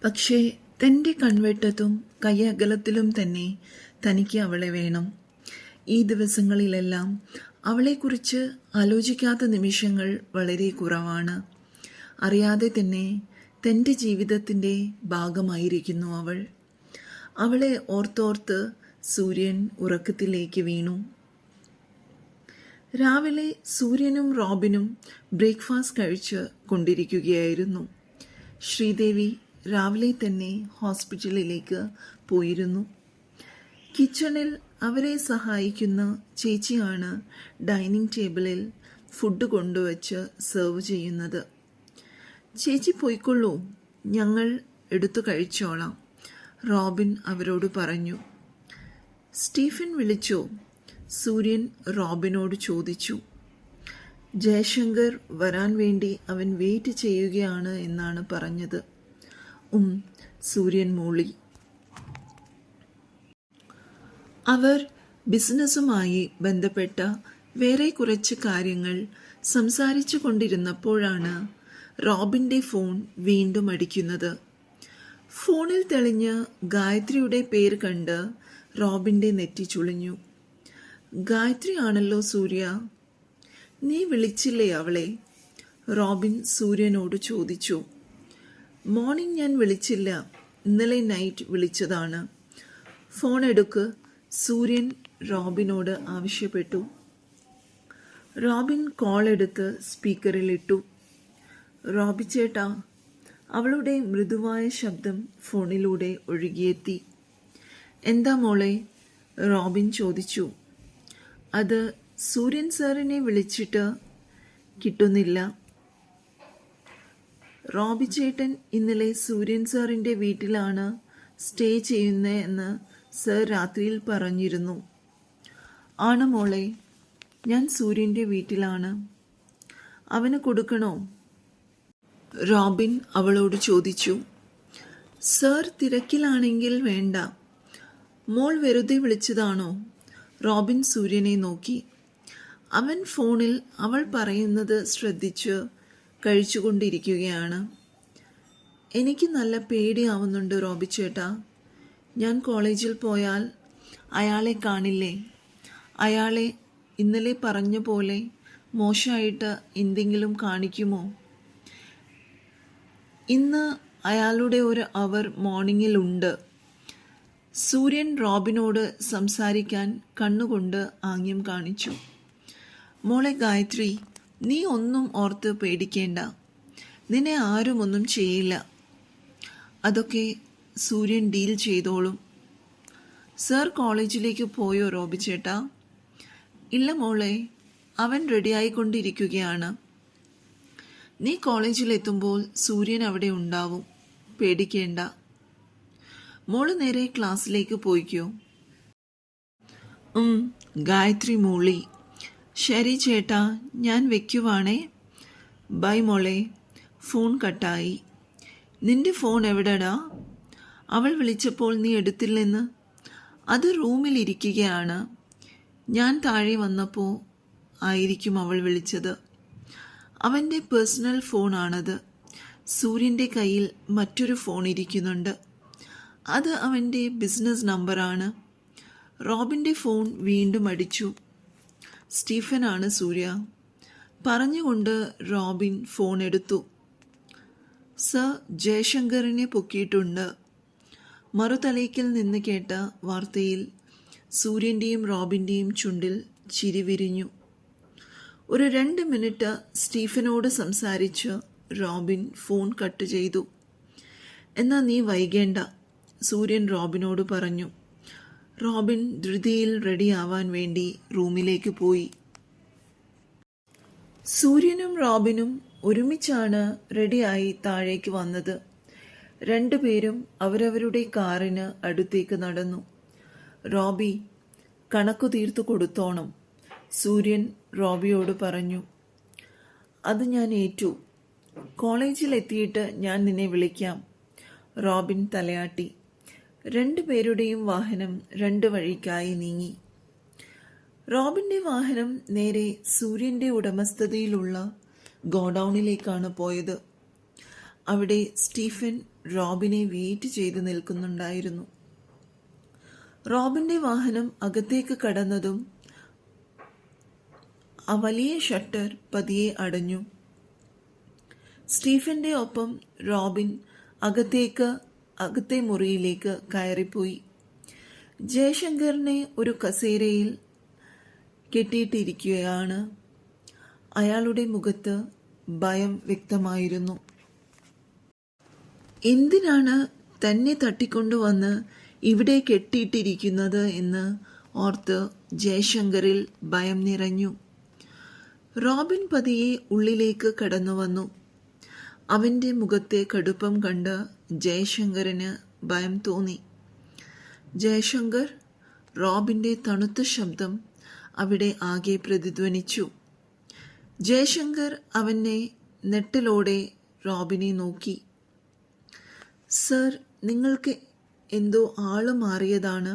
പക്ഷേ തൻ്റെ കൺവെട്ടത്തും കയ്യകലത്തിലും തന്നെ തനിക്ക് അവളെ വേണം. ഈ ദിവസങ്ങളിലെല്ലാം അവളെക്കുറിച്ച് ആലോചിക്കാത്ത നിമിഷങ്ങൾ വളരെ കുറവാണ്. അറിയാതെ തന്നെ തൻ്റെ ജീവിതത്തിൻ്റെ ഭാഗമായിരിക്കുന്നു അവൾ. അവളെ ഓർത്തോർത്ത് സൂര്യൻ ഉറക്കത്തിലേക്ക് വീണു. രാവിലെ സൂര്യനും റോബിനും ബ്രേക്ക്ഫാസ്റ്റ് കഴിച്ച് കൊണ്ടിരിക്കുകയായിരുന്നു. ശ്രീദേവി രാവിലെ തന്നെ ഹോസ്പിറ്റലിലേക്ക് പോയിരുന്നു. കിച്ചണിൽ അവരെ സഹായിക്കുന്ന ചേച്ചിയാണ് ഡൈനിങ് ടേബിളിൽ ഫുഡ് കൊണ്ടുവച്ച് സെർവ് ചെയ്യുന്നത്. ചേച്ചി പോയിക്കൊള്ളൂ, ഞങ്ങൾ എടുത്തു കഴിച്ചോളാം, റോബിൻ അവരോട് പറഞ്ഞു. സ്റ്റീഫൻ വിളിച്ചോ? സൂര്യൻ റോബിനോട് ചോദിച്ചു. ജയശങ്കർ വരാൻ വേണ്ടി അവൻ വെയിറ്റ് ചെയ്യുകയാണ് എന്നാണ് പറഞ്ഞത്. സൂര്യൻ മൂളി. അവർ ബിസിനസ്സുമായി ബന്ധപ്പെട്ട വേറെ കുറച്ച് കാര്യങ്ങൾ സംസാരിച്ചു കൊണ്ടിരുന്നപ്പോഴാണ് റോബിൻ്റെ ഫോൺ വീണ്ടും അടിക്കുന്നത്. ഫോണിൽ തെളിഞ്ഞ ഗായത്രിയുടെ പേര് കണ്ട് റോബിൻ്റെ നെറ്റി ചുളിഞ്ഞു. ഗായത്രി ആണല്ലോ സൂര്യ, നീ വിളിച്ചില്ലേ അവളെ? റോബിൻ സൂര്യനോട് ചോദിച്ചു. മോർണിംഗ് ഞാൻ വിളിച്ചില്ല, ഇന്നലെ നൈറ്റ് വിളിച്ചതാണ്. ഫോൺ എടുക്ക്, സൂര്യൻ റോബിനോട് ആവശ്യപ്പെട്ടു. റോബിൻ കോൾ എടുത്ത് സ്പീക്കറിലിട്ടു. റോബി ചേട്ടാ, അവളുടെ മൃദുവായ ശബ്ദം ഫോണിലൂടെ ഒഴുകിയെത്തി. എന്താ മോളെ? റോബിൻ ചോദിച്ചു. അത് സൂര്യൻ സാറിനെ വിളിച്ചിട്ട് കിട്ടുന്നില്ല. റോബി ചേട്ടൻ ഇന്നലെ സൂര്യൻ സാറിൻ്റെ വീട്ടിലാണ് സ്റ്റേ ചെയ്യുന്നതെന്ന് സർ രാത്രിയിൽ പറഞ്ഞിരുന്നു. ആണ് മോളെ, ഞാൻ സൂര്യൻ്റെ വീട്ടിലാണ്. അവന് കൊടുക്കണോ? റോബിൻ അവളോട് ചോദിച്ചു. സർ തിരക്കിലാണെങ്കിൽ വേണ്ട. മോൾ വെറുതെ വിളിച്ചതാണോ? റോബിൻ സൂര്യനെ നോക്കി. അവൻ ഫോണിൽ അവൾ പറയുന്നത് ശ്രദ്ധിച്ച് കഴിച്ചുകൊണ്ടിരിക്കുകയാണ്. എനിക്ക് നല്ല പേടിയാവുന്നുണ്ട് റോബി ചേട്ടാ. ഞാൻ കോളേജിൽ പോയാൽ അയാളെ കാണില്ലേ? അയാളെ ഇന്നലെ പറഞ്ഞ പോലെ മോശമായിട്ട് എന്തെങ്കിലും കാണിക്കുമോ? ഇന്ന് അയാളുടെ ഒരു അവർ മോർണിംഗിലുണ്ട്. സൂര്യൻ റോബിനോട് സംസാരിക്കാൻ കണ്ണുകൊണ്ട് ആംഗ്യം കാണിച്ചു. മോളെ ഗായത്രി, നീ ഒന്നും ഓർത്ത് പേടിക്കേണ്ട. നിന്നെ ആരും ഒന്നും ചെയ്യില്ല. അതൊക്കെ സൂര്യൻ ഡീൽ ചെയ്തോളും. സർ കോളേജിലേക്ക് പോയോ റോബി ചേട്ടാ? ഇല്ല മോളെ, അവൻ റെഡിയായിക്കൊണ്ടിരിക്കുകയാണ്. നീ കോളേജിലെത്തുമ്പോൾ സൂര്യൻ അവിടെ ഉണ്ടാവും, പേടിക്കേണ്ട. മോള് നേരെ ക്ലാസ്സിലേക്ക് പോയിക്കോ. ഗായത്രി മൂളി. ശരി ചേട്ടാ, ഞാൻ വെക്കുവാണേ. ബൈ മോളെ. ഫോൺ കട്ടായി. നിന്റെ ഫോൺ എവിടെടാ? അവൾ വിളിച്ചപ്പോൾ നീ എടുത്തില്ലെന്ന്. അത് റൂമിലിരിക്കുകയാണ്. ഞാൻ താഴെ വന്നപ്പോൾ ആയിരിക്കും അവൾ വിളിച്ചത്. അവൻ്റെ പേഴ്സണൽ ഫോണാണത്. സൂര്യൻ്റെ കയ്യിൽ മറ്റൊരു ഫോൺ ഇരിക്കുന്നുണ്ട്. അത് അവൻ്റെ ബിസിനസ് നമ്പറാണ്. റോബിൻ്റെ ഫോൺ വീണ്ടും അടിച്ചു. സ്റ്റീഫനാണ് സൂര്യ. പറഞ്ഞുകൊണ്ട് റോബിൻ ഫോൺ എടുത്തു. സർ ജയശങ്കറിനെ പൊക്കിയിട്ടുണ്ട്. മറുതലയ്ക്കിൽ നിന്ന് കേട്ട വാർത്തയിൽ സൂര്യൻ്റെയും റോബിൻ്റെയും ചുണ്ടിൽ ചിരി വിരിഞ്ഞു. ഒരു 2 മിനിറ്റ് സ്റ്റീഫനോട് സംസാരിച്ച് റോബിൻ ഫോൺ കട്ട് ചെയ്തു. എന്നാൽ നീ വൈകേണ്ട, സൂര്യൻ റോബിനോട് പറഞ്ഞു. റോബിൻ ധൃതിയിൽ റെഡിയാവാൻ വേണ്ടി റൂമിലേക്ക് പോയി. സൂര്യനും റോബിനും ഒരുമിച്ചാണ് റെഡിയായി താഴേക്ക് വന്നത്. 2 പേരും അവരവരുടെ കാറിന് അടുത്തേക്ക് നടന്നു. റോബി, കണക്കു തീർത്തു കൊടുത്തോണം, സൂര്യൻ റോബിയോട് പറഞ്ഞു. അത് ഞാൻ ഏറ്റു. കോളേജിലെത്തിയിട്ട് ഞാൻ നിന്നെ വിളിക്കാം. റോബിൻ തലയാട്ടി. 2 പേരുടെയും വാഹനം 2 വഴിക്കായി നീങ്ങി. റോബിൻ്റെ വാഹനം നേരെ സൂര്യൻ്റെ ഉടമസ്ഥതയിലുള്ള ഗോഡൌണിലേക്കാണ് പോയത്. അവിടെ സ്റ്റീഫൻ റോബിനെ വെയിറ്റ് ചെയ്ത് നിൽക്കുന്നുണ്ടായിരുന്നു. റോബിന്റെ വാഹനം അകത്തേക്ക് കടന്നതും ആ വലിയ ഷട്ടർ പതിയെ അടഞ്ഞു. സ്റ്റീഫന്റെ ഒപ്പം റോബിൻ അകത്തെ മുറിയിലേക്ക് കയറിപ്പോയി. ജയശങ്കറിനെ ഒരു കസേരയിൽ കെട്ടിയിട്ടിരിക്കുകയാണ്. അയാളുടെ മുഖത്ത് ഭയം വ്യക്തമായിരുന്നു. എന്തിനാണ് തന്നെ തട്ടിക്കൊണ്ടുവന്ന് ഇവിടെ കെട്ടിയിട്ടിരിക്കുന്നത് എന്ന് ഓർത്ത് ജയശങ്കറിൽ ഭയം നിറഞ്ഞു. റോബിൻ പതിയെ ഉള്ളിലേക്ക് കടന്നു വന്നു. അവൻ്റെ മുഖത്തെ കടുപ്പം കണ്ട് ജയശങ്കറിന് ഭയം തോന്നി. ജയശങ്കർ, റോബിൻ്റെ തണുത്ത ശബ്ദം അവിടെ ആകെ പ്രതിധ്വനിച്ചു. ജയശങ്കർ അവനെ നെട്ടലോടെ റോബിനെ നോക്കി. സർ, നിങ്ങൾക്ക് എന്തോ ആള് മാറിയതാണ്.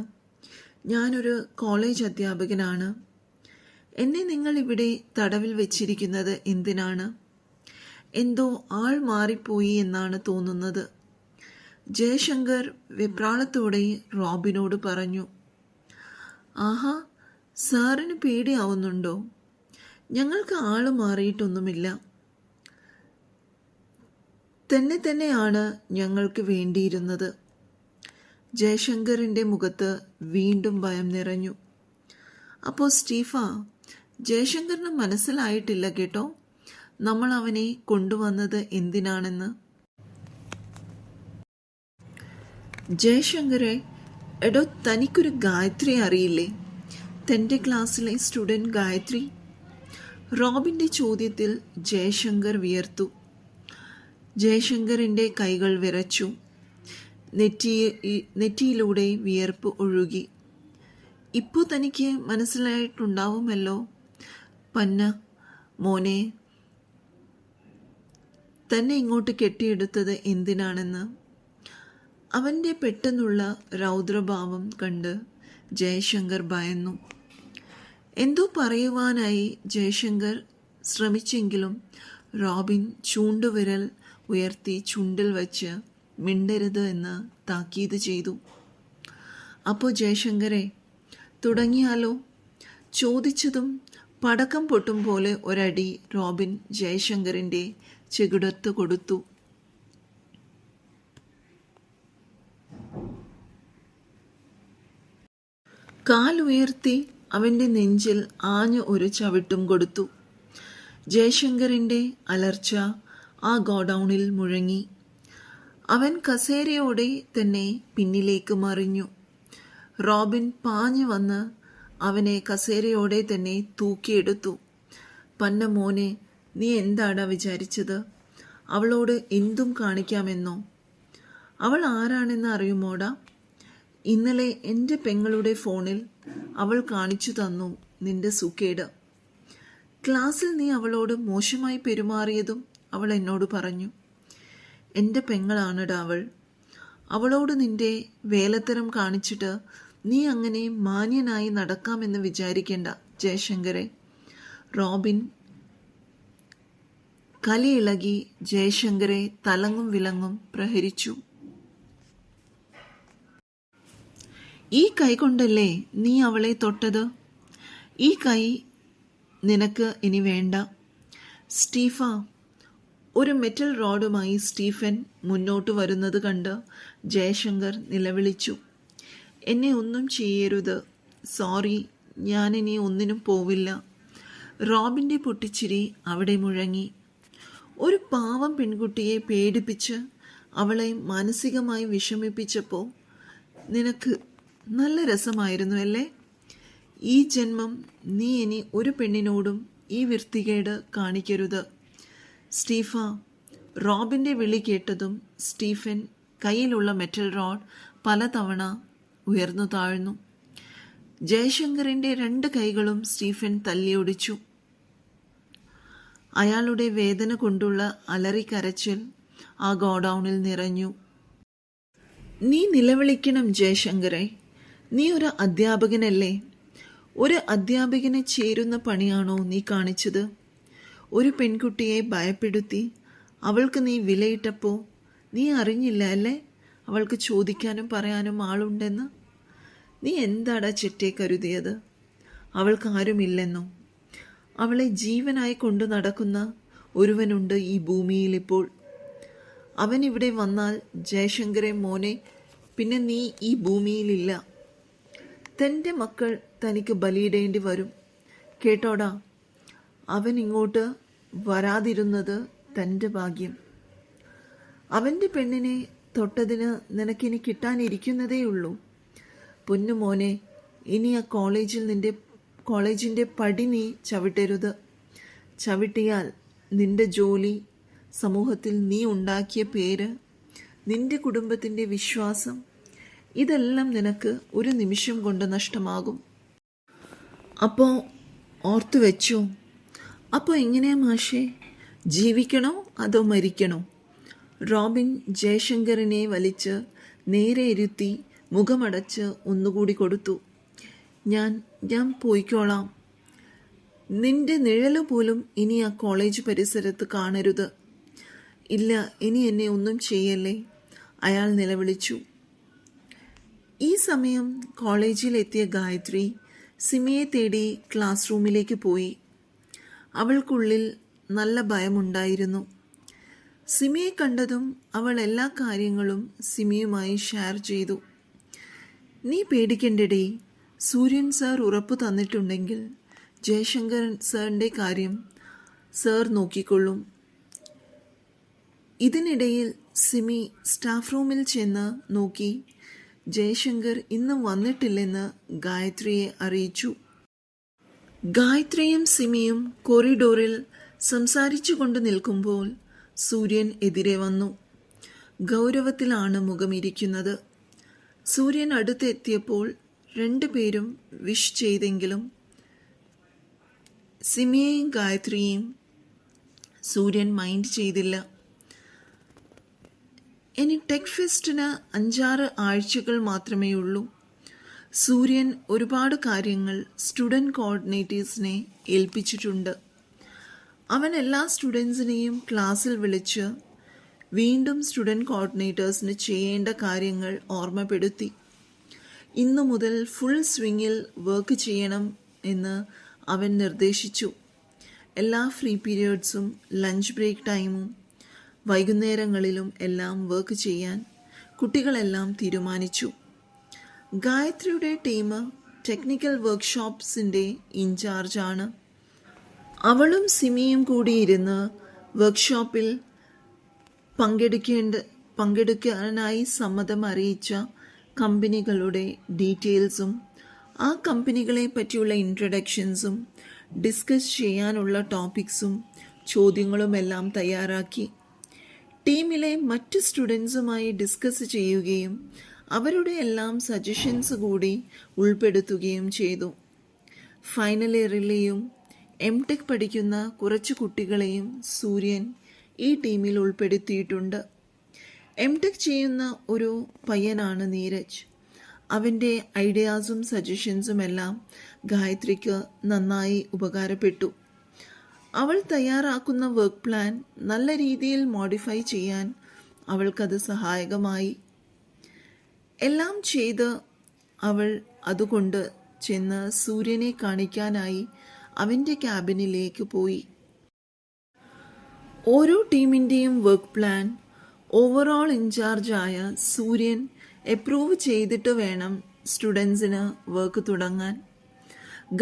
ഞാനൊരു കോളേജ് അധ്യാപകനാണ്. എന്നെ നിങ്ങൾ ഇവിടെ തടവിൽ വെച്ചിരിക്കുന്നത് എന്തിനാണ്? എന്തോ ആൾ മാറിപ്പോയി എന്നാണ് തോന്നുന്നത്. ജയശങ്കർ വെപ്രാളത്തോടെ റോബിനോട് പറഞ്ഞു. ആഹാ, സാറിന് പേടിയാവുന്നുണ്ടോ? ഞങ്ങൾക്ക് ആള് മാറിയിട്ടൊന്നുമില്ല. തന്നെയാണ് ഞങ്ങൾക്ക് വേണ്ടിയിരുന്നത്. ജയശങ്കറിൻ്റെ മുഖത്ത് വീണ്ടും ഭയം നിറഞ്ഞു. അപ്പോൾ സ്റ്റീഫ, ജയശങ്കറിന് മനസ്സിലായിട്ടില്ല കേട്ടോ നമ്മൾ അവനെ കൊണ്ടുവന്നത് എന്തിനാണെന്ന്. ജയശങ്കറെ, എടോ, തനിക്കൊരു ഗായത്രി അറിയില്ലേ? തൻ്റെ ക്ലാസ്സിലെ സ്റ്റുഡൻറ് ഗായത്രി. റോബിൻ്റെ ചോദ്യത്തിൽ ജയശങ്കർ വിയർത്തു. ജയശങ്കറിൻ്റെ കൈകൾ വിറച്ചു. നെറ്റിയിലൂടെ വിയർപ്പ് ഒഴുകി. ഇപ്പോൾ തനിക്ക് മനസ്സിലായിട്ടുണ്ടാവുമല്ലോ പന്ന മോനെ, തന്നെ ഇങ്ങോട്ട് കെട്ടിയെടുത്തത് എന്തിനാണെന്ന്. അവൻ്റെ പെട്ടെന്നുള്ള രൗദ്രഭാവം കണ്ട് ജയശങ്കർ ഭയന്നു. എന്തോ പറയുവാനായി ജയശങ്കർ ശ്രമിച്ചെങ്കിലും റോബിൻ ചൂണ്ടുവിരൽ ഉയർത്തി ചുണ്ടിൽ വച്ച് മിണ്ടരുത് എന്ന് താക്കീത് ചെയ്തു. അപ്പോൾ ജയശങ്കരെ, തുടങ്ങിയാലോ? ചോദിച്ചതും പടക്കം പൊട്ടും പോലെ ഒരടി റോബിൻ ജയശങ്കറിൻ്റെ ചെകിടത്ത് കൊടുത്തു. കാലുയർത്തി അവൻ്റെ നെഞ്ചിൽ ആഞ്ഞ് ഒരു ചവിട്ടും കൊടുത്തു. ജയശങ്കറിൻ്റെ അലർച്ച ആ ഗോഡൌണിൽ മുഴങ്ങി. അവൻ കസേരയോടെ തന്നെ പിന്നിലേക്ക് മറിഞ്ഞു. റോബിൻ പാഞ്ഞു വന്ന് അവനെ കസേരയോടെ തന്നെ തൂക്കിയെടുത്തു. പന്ന മോനെ, നീ എന്താടാ വിചാരിച്ചത്? അവളോട് എന്തും കാണിക്കാമെന്നോ? അവൾ ആരാണെന്ന് അറിയുമോടാ? ഇന്നലെ എൻ്റെ പെങ്ങളുടെ ഫോണിൽ അവൾ കാണിച്ചു തന്നു നിന്റെ സുഖേട്. ക്ലാസ്സിൽ നീ അവളോട് മോശമായി പെരുമാറിയതും അവൾ എന്നോട് പറഞ്ഞു. എൻ്റെ പെങ്ങളാണടാ അവൾ. അവളോട് നിന്റെ വേലത്തരം കാണിച്ചിട്ട് നീ അങ്ങനെ മാന്യനായി നടക്കാമെന്ന് വിചാരിക്കേണ്ട ജയശങ്കരെ. റോബിൻ കലിയിളകി ജയശങ്കരെ തലങ്ങും വിലങ്ങും പ്രഹരിച്ചു. ഈ കൈ കൊണ്ടല്ലേ നീ അവളെ തൊട്ടത്? ഈ കൈ നിനക്ക് ഇനി വേണ്ട. സ്റ്റീഫ. ഒരു മെറ്റൽ റോഡുമായി സ്റ്റീഫൻ മുന്നോട്ട് വരുന്നത് കണ്ട് ജയശങ്കർ നിലവിളിച്ചു. എന്നെ ഒന്നും ചെയ്യരുത്. സോറി, ഞാനിനി ഒന്നിനും പോവില്ല. റോബിൻ്റെ പൊട്ടിച്ചിരി അവിടെ മുഴങ്ങി. ഒരു പാവം പെൺകുട്ടിയെ പേടിപ്പിച്ച് അവളെ മാനസികമായി വിഷമിപ്പിച്ചപ്പോൾ നിനക്ക് നല്ല രസമായിരുന്നു അല്ലേ? ഈ ജന്മം നീ ഇനി ഒരു പെണ്ണിനോടും ഈ വൃത്തികേട് കാണിക്കരുത്. സ്റ്റീഫ. റോബിൻ്റെ വിളി കേട്ടതും സ്റ്റീഫൻ കയ്യിലുള്ള മെറ്റൽ റോഡ് പലതവണ ഉയർന്നു താഴ്ന്നു. ജയശങ്കറിൻ്റെ 2 കൈകളും സ്റ്റീഫൻ തല്ലിയൊടിച്ചു. അയാളുടെ വേദന കൊണ്ടുള്ള അലറിക്കരച്ചിൽ ആ ഗോഡൌണിൽ നിറഞ്ഞു. നീ നിലവിളിക്കണം ജയശങ്കറെ. നീ ഒരു അധ്യാപകനല്ലേ? ഒരു അധ്യാപകനെ ചേരുന്ന പണിയാണോ നീ കാണിച്ചത്? ഒരു പെൺകുട്ടിയെ ഭയപ്പെടുത്തി അവൾക്ക് നീ വിലയിട്ടപ്പോൾ നീ അറിഞ്ഞില്ല അല്ലേ അവൾക്ക് ചോദിക്കാനും പറയാനും ആളുണ്ടെന്ന്? നീ എന്താടാ ചിറ്റെ കരുതിയത്? അവൾക്ക് ആരുമില്ലെന്നോ? അവളെ ജീവനായി കൊണ്ടു നടക്കുന്ന ഒരുവനുണ്ട് ഈ ഭൂമിയിൽ ഇപ്പോൾ. അവൻ ഇവിടെ വന്നാൽ ജയശങ്കരെ മോനെ, പിന്നെ നീ ഈ ഭൂമിയിലില്ല. തൻ്റെ മക്കൾ തനിക്ക് ബലിയിടേണ്ടി വരും. കേട്ടോടാ, അവൻ ഇങ്ങോട്ട് വരാതിരുന്നത് തൻ്റെ ഭാഗ്യം. അവൻ്റെ പെണ്ണിനെ തൊട്ടതിന് നിനക്കിനി കിട്ടാനിരിക്കുന്നതേയുള്ളൂ. പൊന്നുമോനെ, ഇനി ആ കോളേജിൻ്റെ പടി നീ ചവിട്ടരുത്. ചവിട്ടിയാൽ നിന്റെ ജോലി, സമൂഹത്തിൽ നീ ഉണ്ടാക്കിയ പേര്, നിന്റെ കുടുംബത്തിൻ്റെ വിശ്വാസം, ഇതെല്ലാം നിനക്ക് ഒരു നിമിഷം കൊണ്ട് നഷ്ടമാകും. അപ്പോൾ ഓർത്തു വെച്ചോ. അപ്പോൾ എങ്ങനെയാ മാഷേ? ജീവിക്കണോ അതോ മരിക്കണോ? റോബിൻ ജയശങ്കറിനെ വലിച്ച് നേരെ ഇരുത്തി മുഖമടച്ച് ഒന്നുകൂടി കൊടുത്തു. ഞാൻ പോയിക്കോളാം. നിന്റെ നിഴല് പോലും ഇനി ആ കോളേജ് പരിസരത്ത് കാണരുത്. ഇല്ല, ഇനി എന്നെ ഒന്നും ചെയ്യല്ലേ, അയാൾ നിലവിളിച്ചു. ഈ സമയം കോളേജിലെത്തിയ ഗായത്രി സിമിയെ തേടി ക്ലാസ് റൂമിലേക്ക് പോയി. അവൾക്കുള്ളിൽ നല്ല ഭയമുണ്ടായിരുന്നു. സിമിയെ കണ്ടതും അവൾ എല്ലാ കാര്യങ്ങളും സിമിയുമായി ഷെയർ ചെയ്തു. നീ പേടിക്കണ്ടേ, സൂര്യൻ സാർ ഉറപ്പ് തന്നിട്ടുണ്ടെങ്കിൽ ജയശങ്കർ സാറിൻ്റെ കാര്യം സാർ നോക്കിക്കൊള്ളും. ഇതിനിടയിൽ സിമി സ്റ്റാഫ് റൂമിൽ ചെന്ന് നോക്കി ജയശങ്കർ ഇന്നും വന്നിട്ടില്ലെന്ന് ഗായത്രിയെ അറിയിച്ചു. ഗായത്രിയും സിമിയും കോറിഡോറിൽ സംസാരിച്ചു കൊണ്ട് നിൽക്കുമ്പോൾ സൂര്യൻ എതിരെ വന്നു. ഗൗരവത്തിലാണ് മുഖമിരിക്കുന്നത്. സൂര്യൻ അടുത്തെത്തിയപ്പോൾ രണ്ടുപേരും വിഷ് ചെയ്തെങ്കിലും സിമിയെയും ഗായത്രിയെയും സൂര്യൻ മൈൻഡ് ചെയ്തില്ല. ഇനി ടെക് ഫെസ്റ്റിന് 5-6 ആഴ്ചകൾ മാത്രമേ ഉള്ളൂ. സൂര്യൻ ഒരുപാട് കാര്യങ്ങൾ സ്റ്റുഡൻറ് കോർഡിനേറ്റേഴ്സിനെ ഏൽപ്പിച്ചിട്ടുണ്ട്. അവൻ എല്ലാ സ്റ്റുഡൻസിനെയും ക്ലാസ്സിൽ വിളിച്ച് വീണ്ടും സ്റ്റുഡൻറ് കോർഡിനേറ്റേഴ്സിന് ചെയ്യേണ്ട കാര്യങ്ങൾ ഓർമ്മപ്പെടുത്തി. ഇന്നു മുതൽ ഫുൾ സ്വിങ്ങിൽ വർക്ക് ചെയ്യണം എന്ന് അവൻ നിർദ്ദേശിച്ചു. എല്ലാ ഫ്രീ പീരിയഡ്സും ലഞ്ച് ബ്രേക്ക് ടൈമും വൈകുന്നേരങ്ങളിലും എല്ലാം വർക്ക് ചെയ്യാൻ കുട്ടികളെല്ലാം തീരുമാനിച്ചു. ഗായത്രിയുടെ ടീം ടെക്നിക്കൽ വർക്ക്ഷോപ്സിൻ്റെ ഇൻചാർജാണ്. അവളും സിമിയും കൂടി ഇരുന്ന് വർക്ക്ഷോപ്പിൽ പങ്കെടുക്കാനായി സമ്മതം അറിയിച്ച കമ്പനികളുടെ ഡീറ്റെയിൽസും ആ കമ്പനികളെ പറ്റിയുള്ള ഇൻട്രഡക്ഷൻസും ഡിസ്കസ് ചെയ്യാനുള്ള ടോപ്പിക്സും ചോദ്യങ്ങളുമെല്ലാം തയ്യാറാക്കി. ടീമിലെ മറ്റ് സ്റ്റുഡൻസുമായി ഡിസ്കസ് ചെയ്യുകയും അവരുടെ എല്ലാം സജഷൻസ് കൂടി ഉൾപ്പെടുത്തുകയും ചെയ്തു. ഫൈനൽ ഇയറിലെയും MTech പഠിക്കുന്ന കുറച്ച് കുട്ടികളെയും സൂര്യൻ ഈ ടീമിൽ ഉൾപ്പെടുത്തിയിട്ടുണ്ട്. MTech ചെയ്യുന്ന ഒരു പയ്യനാണ് നീരജ്. അവൻ്റെ ഐഡിയാസും സജഷൻസും എല്ലാം ഗായത്രിക്ക് നന്നായി ഉപകാരപ്പെട്ടു. അവൾ തയ്യാറാക്കുന്ന വർക്ക് പ്ലാൻ നല്ല രീതിയിൽ മോഡിഫൈ ചെയ്യാൻ അവൾക്കത് സഹായകമായി. എല്ലാം ചെയ്ത് അവൾ അതുകൊണ്ട് ചെന്ന് സൂര്യനെ കാണിക്കാനായി അവൻ്റെ ക്യാബിനിലേക്ക് പോയി. ഓരോ ടീമിൻ്റെയും വർക്ക് പ്ലാൻ ഓവറോൾ ഇൻചാർജായ സൂര്യൻ അപ്രൂവ് ചെയ്തിട്ട് വേണം സ്റ്റുഡൻസിന് വർക്ക് തുടങ്ങാൻ.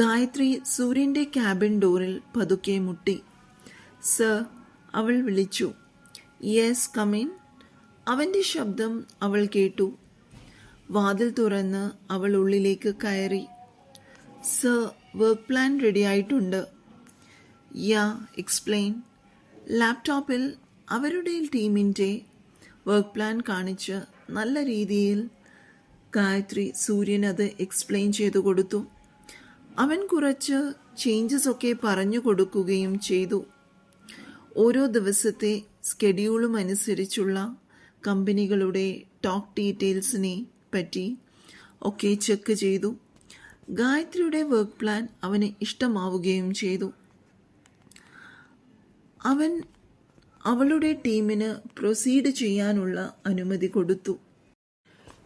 ഗായത്രി സൂര്യൻ്റെ ക്യാബിൻ ഡോറിൽ പതുക്കെ മുട്ടി. സർ, അവൾ വിളിച്ചു. Yes, come in. അവൻ്റെ ശബ്ദം അവൾ കേട്ടു. വാതിൽ തുറന്ന് അവൾ ഉള്ളിലേക്ക് കയറി. സർ, വർക്ക് പ്ലാൻ റെഡിയായിട്ടുണ്ട്. യാ, എക്സ്പ്ലെയിൻ. ലാപ്ടോപ്പിൽ അവരുടെ ടീമിൻ്റെ വർക്ക് പ്ലാൻ കാണിച്ച് നല്ല രീതിയിൽ ഗായത്രി സൂര്യനത് എക്സ്പ്ലെയിൻ ചെയ്തു കൊടുത്തു. അവൻ കുറച്ച് ചേഞ്ചസ് ഒക്കെ പറഞ്ഞു കൊടുക്കുകയും ചെയ്തു. ഓരോ ദിവസത്തെ സ്കെഡ്യൂളും അനുസരിച്ചുള്ള കമ്പനികളുടെ ടോക്ക് ഡീറ്റെയിൽസിനെ പറ്റി ഒക്കെ ചെക്ക് ചെയ്തു. ഗായത്രിയുടെ വർക്ക് പ്ലാൻ അവന് ഇഷ്ടമാവുകയും ചെയ്തു. അവൻ അവളുടെ ടീമിന് പ്രൊസീഡ് ചെയ്യാനുള്ള അനുമതി കൊടുത്തു.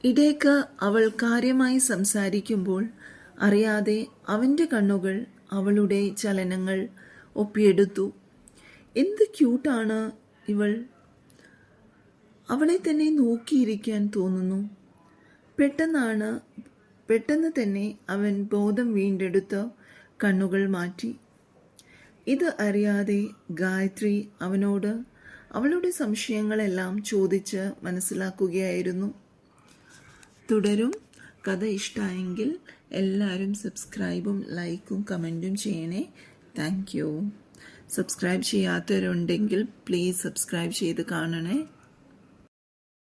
ഇടയ്ക്ക് അവൾ കാര്യമായി സംസാരിക്കുമ്പോൾ അറിയാതെ അവൻ്റെ കണ്ണുകൾ അവളുടെ ചലനങ്ങൾ ഒപ്പിയെടുത്തു. എന്ത് ക്യൂട്ടാണ് ഇവൾ! അവളെ തന്നെ നോക്കിയിരിക്കാൻ തോന്നുന്നു. പെട്ടെന്ന് തന്നെ അവൻ ബോധം വീണ്ടെടുത്ത് കണ്ണുകൾ മാറ്റി. ഇത് അറിയാതെ ഗായത്രി അവനോട് അവളുടെ സംശയങ്ങളെല്ലാം ചോദിച്ച് മനസ്സിലാക്കുകയായിരുന്നു. തുടരും. കഥ ഇഷ്ടമായെങ്കിൽ എല്ലാവരും സബ്സ്ക്രൈബും ലൈക്കും കമൻറ്റും ചെയ്യണേ. Thank you. സബ്സ്ക്രൈബ് ചെയ്യാത്തവരുണ്ടെങ്കിൽ പ്ലീസ് സബ്സ്ക്രൈബ് ചെയ്ത് കാണണേ.